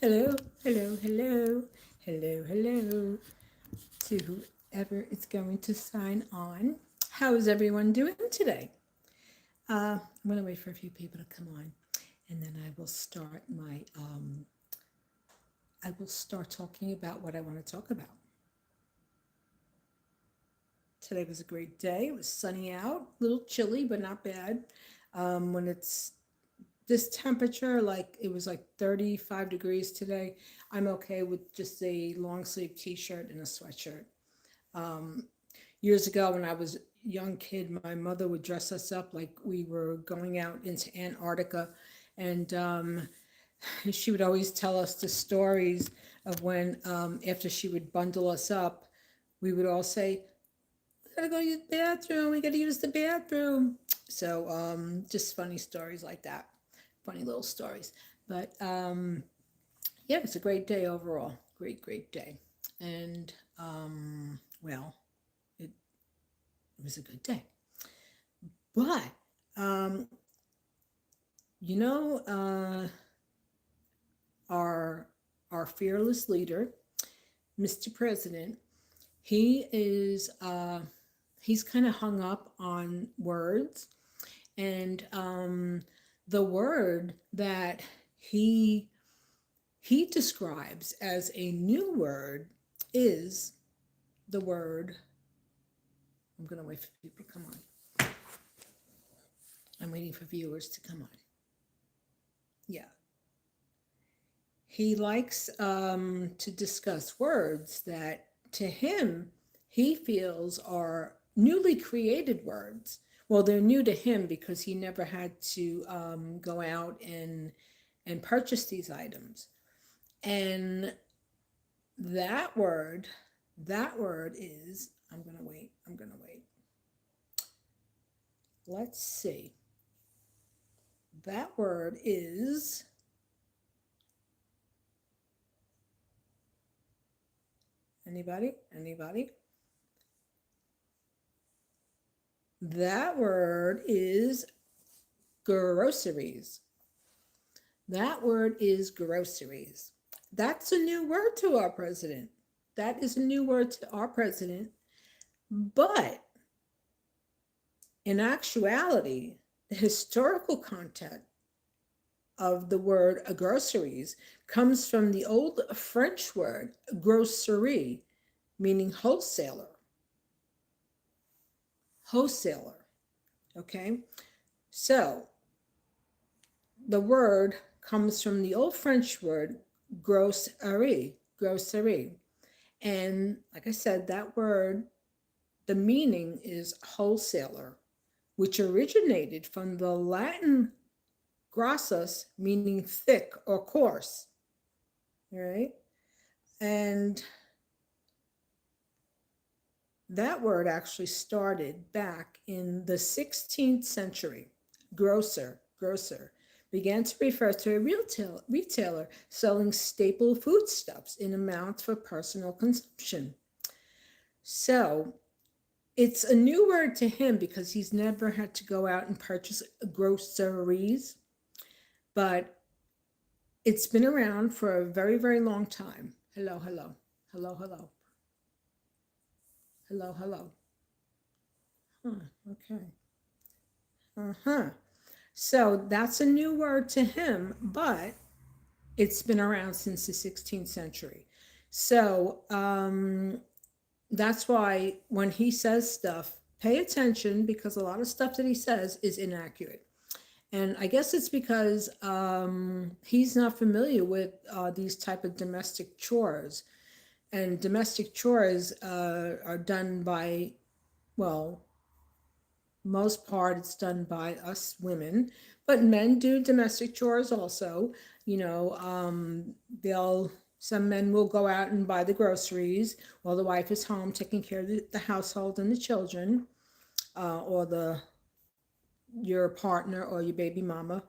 Hello, hello, hello, hello, hello to whoever is going to sign on. How is everyone doing today? I'm going to wait for a few people to come on and then I will start talking about what I want to talk about. Today was a great day. It was sunny out, a little chilly, but not bad. When it's this temperature, like it was like 35 degrees today, I'm okay with just a long sleeve t-shirt and a sweatshirt. Um, Years ago, when I was a young kid, my mother would dress us up like we were going out into Antarctica. And she would always tell us the stories of when, after she would bundle us up, we would all say, "We gotta go use the bathroom, we gotta use the bathroom." So, just funny stories like that, funny little stories. But yeah, it's a great day overall. Great, great day. And, well, it it was a good day. But um, you know, our our fearless leader, Mr. President, he is he's kind of hung up on words, and the word that he he describes as a new word is the word. I'm gonna wait for people to come on. I'm waiting for viewers to come on. Yeah, he likes to discuss words that to him he feels are newly created words. Well, they're new to him because he never had to go out and purchase these items. And that word, that word is, I'm gonna wait. I'm gonna wait. Let's see. That word is, anybody? Anybody? That word is groceries. That word is groceries. That's a new word to our president. That is a new word to our president. But in actuality, the historical content of the word groceries comes from the old French word grosserie, meaning wholesaler. Wholesaler. Okay? So the word comes from the old French word grosserie, grosserie. And like I said, that word, the meaning is wholesaler, which originated from the Latin grossus, meaning thick or coarse. All right. And that word actually started back in the 16th century. Grocer, began to refer to a retailer selling staple foodstuffs in amounts for personal consumption. So it's a new word to him because he's never had to go out and purchase groceries, but it's been around for a very, very long time. Hello, hello, hello, hello, hello, hello. Huh, okay. Uh huh. So that's a new word to him, but it's been around since the 16th century. So that's why when he says stuff, pay attention because a lot of stuff that he says is inaccurate. And I guess it's because he's not familiar with these type of domestic chores. And domestic chores are done by, well, most part it's done by us women, but men do domestic chores also. You know, they'll some men will go out and buy the groceries while the wife is home taking care of the household and the children, or the your partner or your baby mama.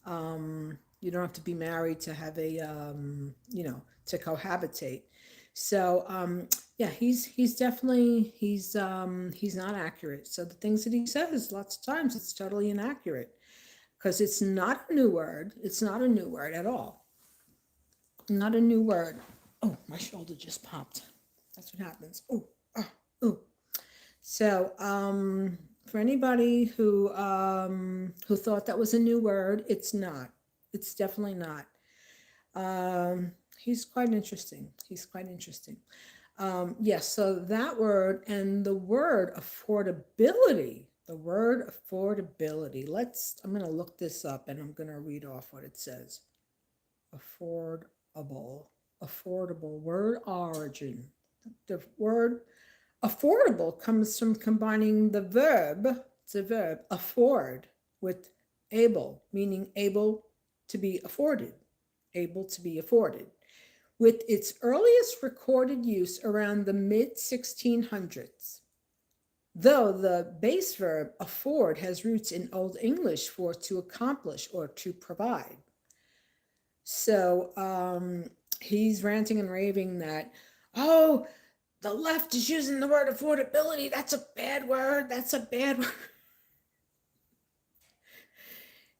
You don't have to be married to have a to cohabitate. So yeah, he's definitely he's not accurate. So the things that he says, lots of times it's totally inaccurate because it's not a new word. It's not a new word at all. not a new word. Oh, my shoulder just popped. That's what happens. Oh, oh, oh. So, for anybody who thought that was a new word, it's not. It's definitely not. He's quite interesting. He's quite interesting. Yes, so that word and the word affordability. The word affordability. I'm going to look this up and I'm going to read off what it says. Affordable. Affordable. Word origin. The word affordable comes from combining it's a verb, afford, with able, meaning able to be afforded. Able to be afforded, with its earliest recorded use around the mid 1600s. Though the base verb afford has roots in Old English for to accomplish or to provide. So he's ranting and raving that, oh, the left is using the word affordability. That's a bad word. That's a bad word.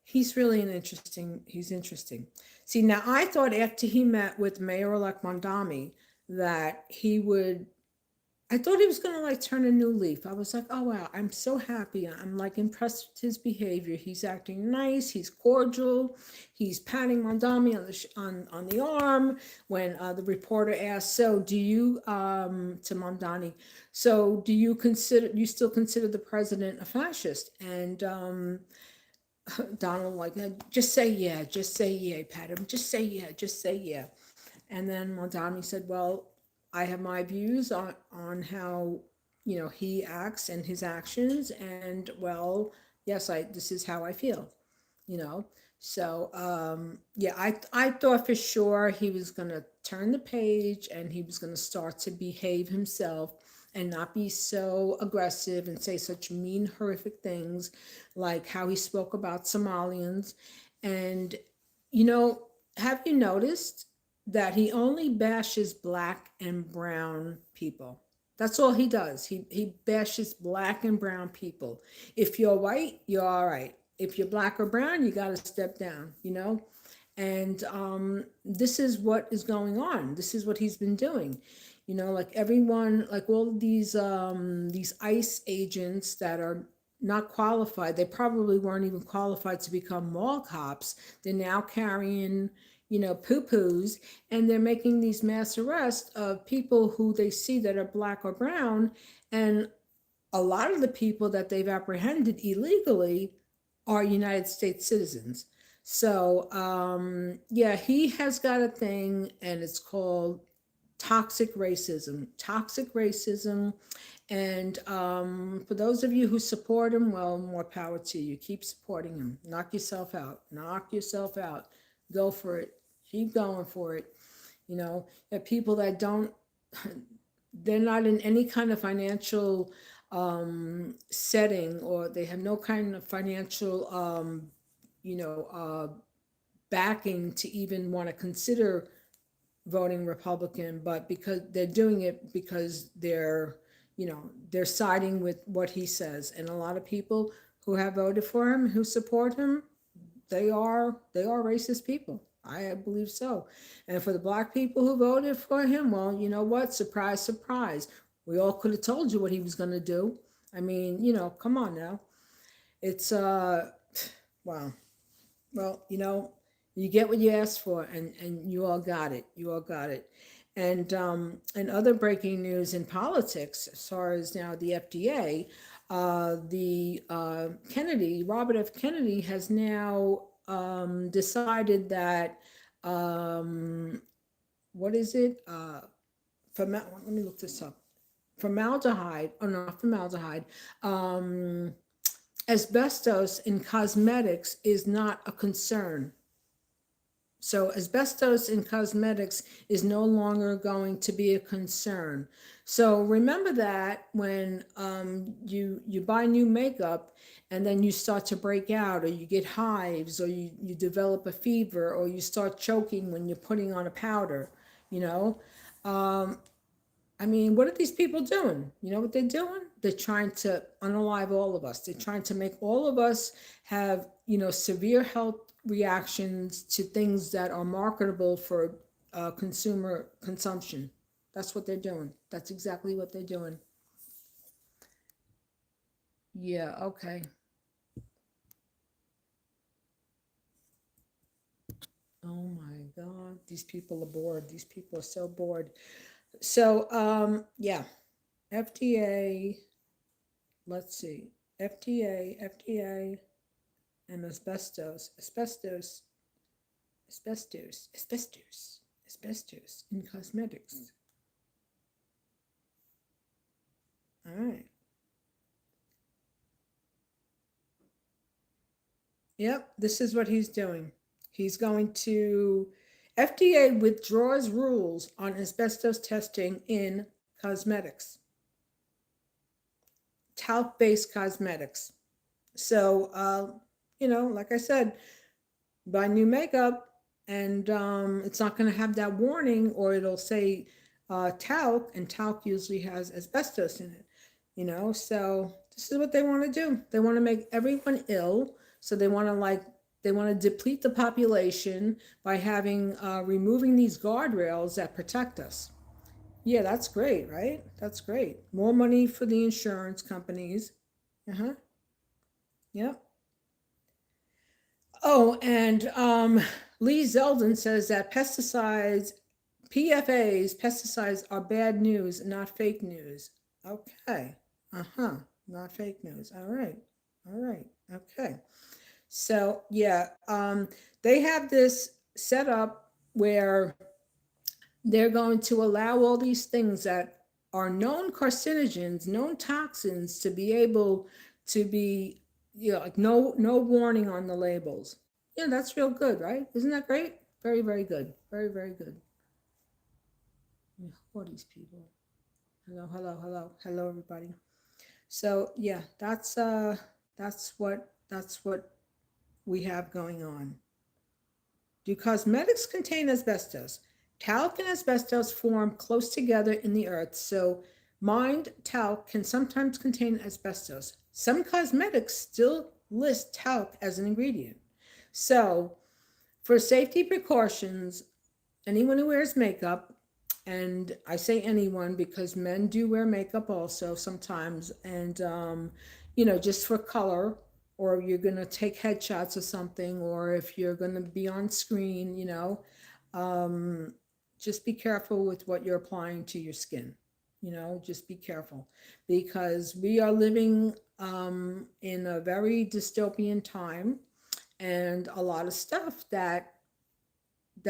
He's really he's interesting. See, now I thought after he met with Mayor-elect Mondami that I thought he was going to like turn a new leaf. I was like, oh wow, I'm so happy. I'm like impressed with his behavior. He's acting nice. He's cordial. He's patting Mondami on the arm when the reporter asked, "So do you to Mondani? So do you still consider the president a fascist?" And Donald like, just say yeah, just say yeah, pat him, just say yeah, just say yeah. And then Mondani said, well, I have my views on how he acts and his actions, and well, yes, I this is how I feel, you know. So yeah, I thought for sure he was gonna turn the page and he was gonna start to behave himself and not be so aggressive and say such mean, horrific things like how he spoke about Somalians. And you know, have you noticed that he only bashes black and brown people? That's all he does. He bashes black and brown people. If you're white, you're all right. If you're black or brown, you got to step down, you know? And this is what is going on. This is what he's been doing. You know, like everyone, like all of these ICE agents that are not qualified, they probably weren't even qualified to become mall cops. They're now carrying, poo-poos, and they're making these mass arrests of people who they see that are black or brown. And a lot of the people that they've apprehended illegally are United States citizens. So, yeah, he has got a thing, and it's called toxic racism. Toxic racism. And for those of you who support him, well, more power to you. Keep supporting him. Knock yourself out. Knock yourself out. Go for it. Keep going for it. There are people that don't, they're not in any kind of financial setting, or they have no kind of financial, you know, backing to even want to consider voting Republican, but because they're doing it because they're siding with what he says. And a lot of people who have voted for him, who support him, they are racist people. I believe so. And for the black people who voted for him, well, you know what? Surprise, surprise. We all could have told you what he was going to do. I mean, come on now. It's wow. Well, you get what you asked for, and you all got it. You all got it. And other breaking news in politics, as far as now the FDA, the Robert F. Kennedy has now decided that what is it? Let me look this up. Formaldehyde, or not formaldehyde. Asbestos in cosmetics is not a concern. So asbestos in cosmetics is no longer going to be a concern. So remember that when you buy new makeup and then you start to break out, or you get hives, or you develop a fever, or you start choking when you're putting on a powder, you know. I mean, what are these people doing? You know what they're doing? They're trying to unalive all of us. They're trying to make all of us have, severe health reactions to things that are marketable for consumer consumption. That's what they're doing. That's exactly what they're doing. Yeah, okay. Oh my God, these people are bored. These people are so bored. So, yeah, FDA, let's see, FDA, and asbestos in cosmetics. All right. Yep, this is what he's doing. He's going to, FDA withdraws rules on asbestos testing in cosmetics, talc based cosmetics. So, like I said, buy new makeup and it's not going to have that warning, or it'll say talc, and talc usually has asbestos in it, So, this is what they want to do. They want to make everyone ill. So, they want to deplete the population by having removing these guardrails that protect us. Yeah, that's great, right? That's great. More money for the insurance companies. Uh huh. Yep. Oh, and Lee Zeldin says that pesticides are bad news, not fake news. Okay. Uh huh. Not fake news. All right. All right. Okay. So, yeah, they have this set up where they're going to allow all these things that are known carcinogens, known toxins, to be able to be, like no warning on the labels. Yeah, that's real good, right? Isn't that great? Very, very good. Very, very good. Yeah, who are these people? Hello, hello, hello, hello, everybody. So yeah, that's what we have going on. Do cosmetics contain asbestos? Talc and asbestos form close together in the earth, so mined talc can sometimes contain asbestos. Some cosmetics still list talc as an ingredient. So, for safety precautions, anyone who wears makeup, and I say anyone because men do wear makeup also sometimes, and just for color, or you're gonna take headshots or something, or if you're gonna be on screen, um, just be careful with what you're applying to your skin. Just be careful, because we are living in a very dystopian time, and a lot of stuff that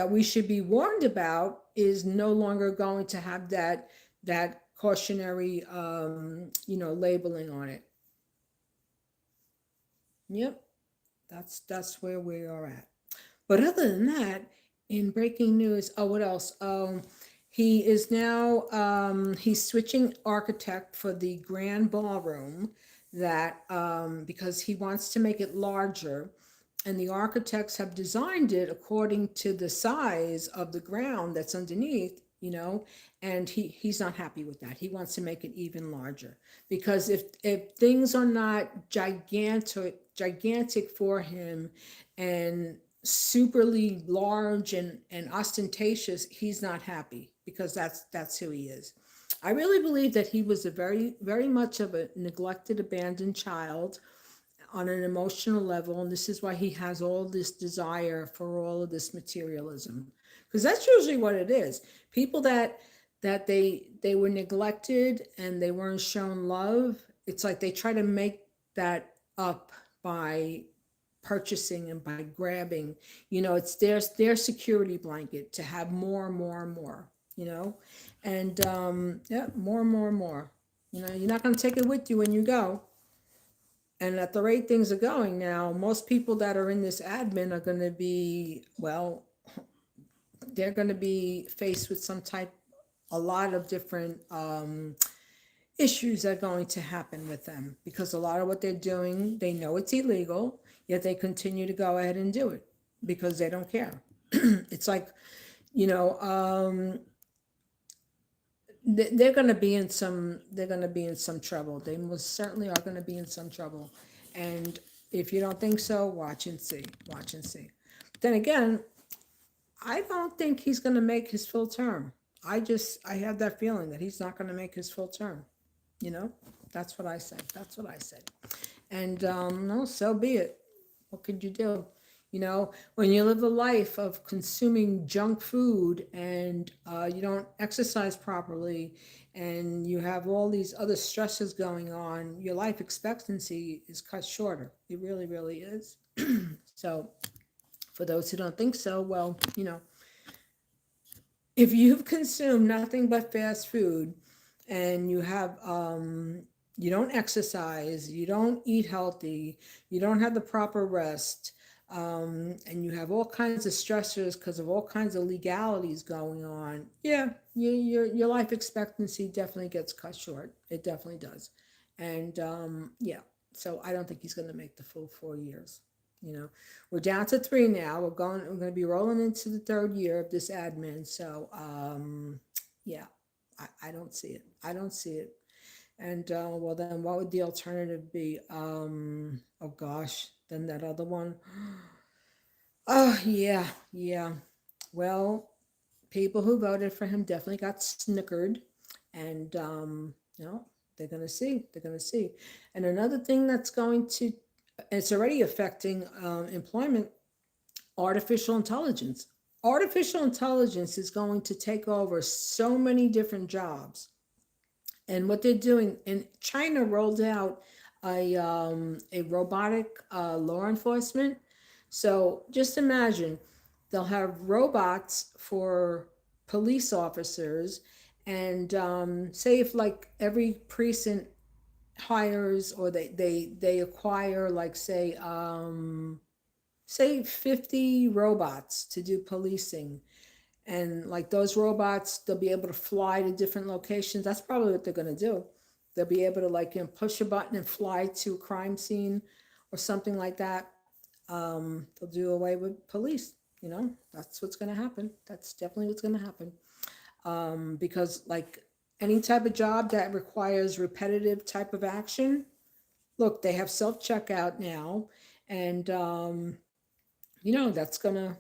we should be warned about is no longer going to have that cautionary labeling on it. Yep, that's where we are at. But other than that, in breaking news, oh, what else? He is now he's switching architect for the grand ballroom, that because he wants to make it larger, and the architects have designed it according to the size of the ground that's underneath, and he's not happy with that. He wants to make it even larger, because if things are not gigantic for him, and superly large and ostentatious, he's not happy, because that's who he is. I really believe that he was a very, very much of a neglected, abandoned child on an emotional level, and this is why he has all this desire for all of this materialism, because that's usually what it is. People that they were neglected and they weren't shown love, it's like they try to make that up by purchasing and by grabbing. It's their security blanket to have more and more and more, and yeah, more and more and more. You're not going to take it with you when you go. And at the rate things are going now, most people that are in this admin are going to be, well, they're going to be faced with a lot of different issues that are going to happen with them, because a lot of what they're doing, they know it's illegal, yet they continue to go ahead and do it because they don't care. It's like, you know, um, they're going to be in some trouble. They most certainly are going to be in some trouble. And if you don't think so, watch and see. Watch and see. Then again, I don't think he's going to make his full term. I have that feeling that he's not going to make his full term. You know, that's what I said. That's what I said. And no, so be it. What could you do? You know, when you live a life of consuming junk food and you don't exercise properly and you have all these other stresses going on, your life expectancy is cut shorter. It really, really is. So, for those who don't think so, well, if you've consumed nothing but fast food and you don't exercise, you don't eat healthy, you don't have the proper rest, and you have all kinds of stressors because of all kinds of legalities going on, yeah, your life expectancy definitely gets cut short. It definitely does. And yeah, so I don't think he's going to make the full 4 years. You know, we're down to three now. We're going to be rolling into the third year of this admin. So yeah, I don't see it. I don't see it. And well, then what would the alternative be? Oh gosh, then that other one. Oh yeah, yeah. Well, people who voted for him definitely got snickered, and they're gonna see. They're gonna see. And another thing that's going to, it's already affecting employment. Artificial intelligence. Artificial intelligence is going to take over so many different jobs. And what they're doing, in China rolled out a robotic law enforcement. So just imagine they'll have robots for police officers, and say if like every precinct hires, or they acquire, like say 50 robots to do policing, and like those robots, they'll be able to fly to different locations. That's probably what they're going to do. They'll be able to, like, push a button and fly to a crime scene or something like that. They'll do away with police. That's what's going to happen. That's definitely what's going to happen. Because like any type of job that requires repetitive type of action, look, they have self checkout now, and that's gonna,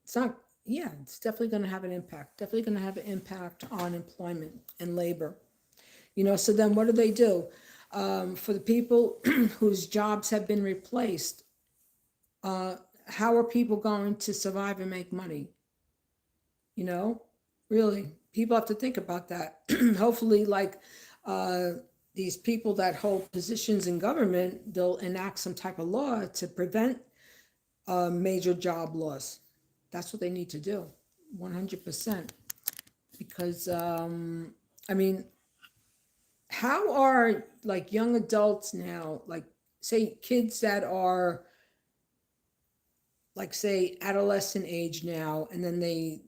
it's not, yeah, it's definitely going to have an impact. Definitely going to have an impact on employment and labor. So then what do? For the people whose jobs have been replaced, uh, how are people going to survive and make money? You know, really, people have to think about that. Hopefully, like uh, these people that hold positions in government, they'll enact some type of law to prevent major job loss. That's what they need to do, 100%. Because, I mean, how are like young adults now, like say kids that are like say adolescent age now, and then they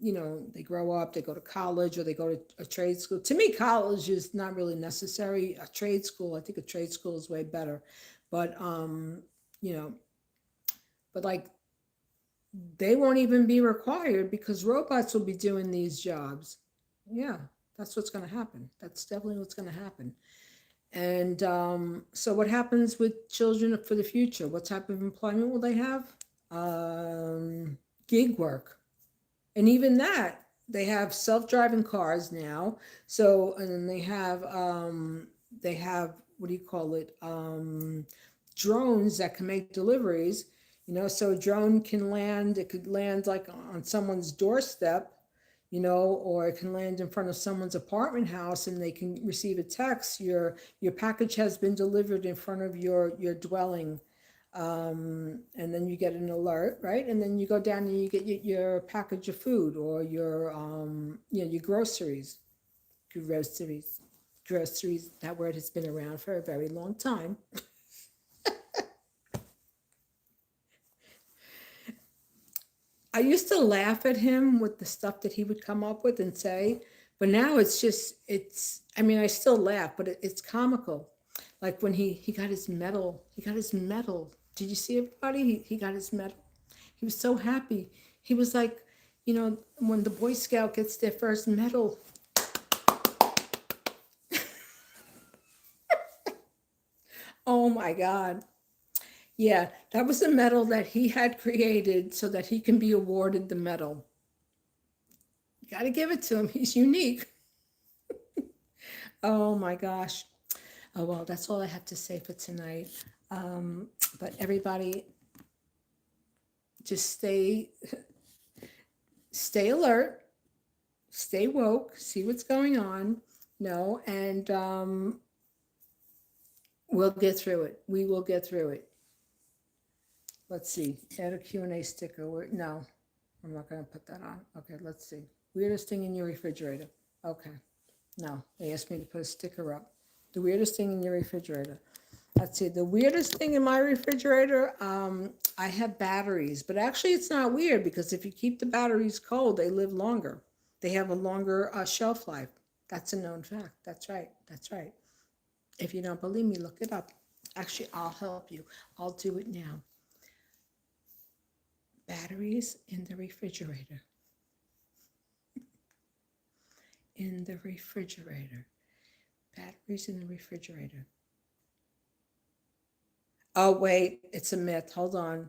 grow up, they go to college or they go to a trade school. To me, college is not really necessary. A trade school, I think a trade school is way better. But you know but like they won't even be required because robots will be doing these jobs. Yeah, that's what's going to happen. That's definitely what's going to happen. And so, what happens with children for the future? What type of employment will they have? Gig work. And even that, they have self-driving cars now. So, and then they have, what do you call it? Drones that can make deliveries. So a drone can land. It could land like on someone's doorstep, or it can land in front of someone's apartment house, and they can receive a text. Your package has been delivered in front of your dwelling. And then you get an alert, right? And then you go down and you get your package of food, or your groceries. Groceries. Groceries, that word has been around for a very long time. I used to laugh at him with the stuff that he would come up with and say, but now I mean, I still laugh, but it's comical. Like when he got his medal. He got his medal. Did you see everybody? He got his medal. He was so happy. He was like, when the Boy Scout gets their first medal. Oh my God. Yeah, that was a medal that he had created so that he can be awarded the medal. Got to give it to him. He's unique. Oh my gosh. Oh well, that's all I have to say for tonight. But everybody, just stay alert, stay woke, see what's going on. No, and we'll get through it. We will get through it. Let's see. Add a Q&A sticker. No, I'm not going to put that on. Okay, let's see. Weirdest thing in your refrigerator. Okay. No, they asked me to put a sticker up. The weirdest thing in your refrigerator. Let's see. The weirdest thing in my refrigerator, I have batteries, but actually it's not weird because if you keep the batteries cold, they live longer. They have a longer shelf life. That's a known fact. That's right. That's right. If you don't believe me, look it up. Actually, I'll help you. I'll do it now. Batteries in the refrigerator. In the refrigerator. Batteries in the refrigerator. Oh, wait, it's a myth. Hold on.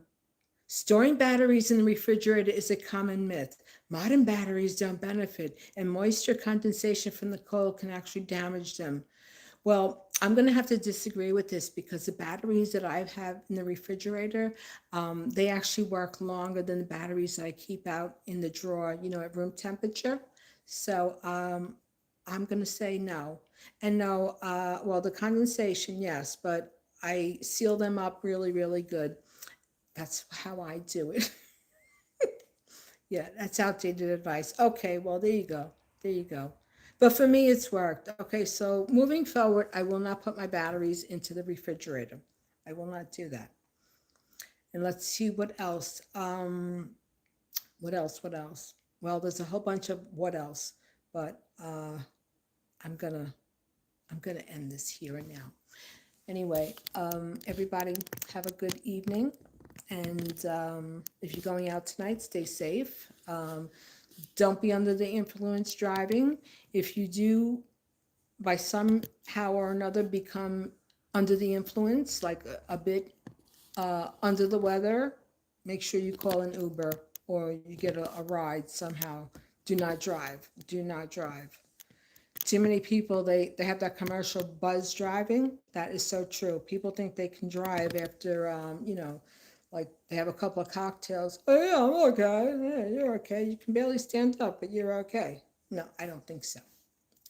Storing batteries in the refrigerator is a common myth. Modern batteries don't benefit, and moisture condensation from the cold can actually damage them. Well, I'm going to have to disagree with this because the batteries that I have in the refrigerator, they actually work longer than the batteries I keep out in the drawer, at room temperature. So I'm going to say no. And no, well, the condensation, yes, but I seal them up really, really good. That's how I do it. Yeah, that's outdated advice. Okay, well, there you go. There you go. But for me, it's worked. Okay, so moving forward, I will not put my batteries into the refrigerator. I will not do that. And let's see what else. What else? What else? Well, there's a whole bunch of what else, but I'm gonna I'm gonna end this here and now. Anyway, everybody have a good evening, and if you're going out tonight, stay safe. Don't be under the influence driving. If you do, by somehow or another, become under the influence, like a bit under the weather, make sure you call an Uber or you get a ride somehow. Do not drive. Do not drive. Too many people, they have that commercial buzz driving. That is so true. People think they can drive after like they have a couple of cocktails. Oh yeah, I'm okay. Yeah, you're okay. You can barely stand up, but you're okay. No, I don't think so.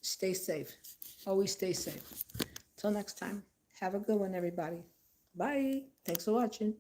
Stay safe. Always stay safe. Till next time. Have a good one, everybody. Bye. Thanks for watching.